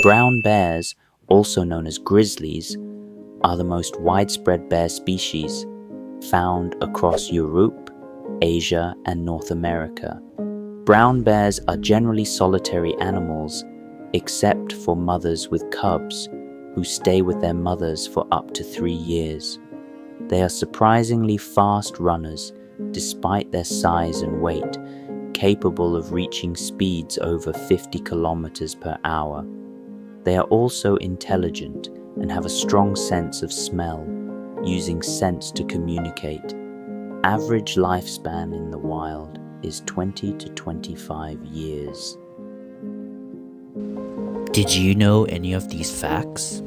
Brown bears, also known as grizzlies, are the most widespread bear species found across Europe, Asia, and North America. Brown bears are generally solitary animals, except for mothers with cubs, who stay with their mothers for up to 3 years. They are surprisingly fast runners, despite their size and weight, capable of reaching speeds over 50 kilometers per hour. They are also intelligent and have a strong sense of smell, using scents to communicate. Average lifespan in the wild is 20 to 25 years. Did you know any of these facts?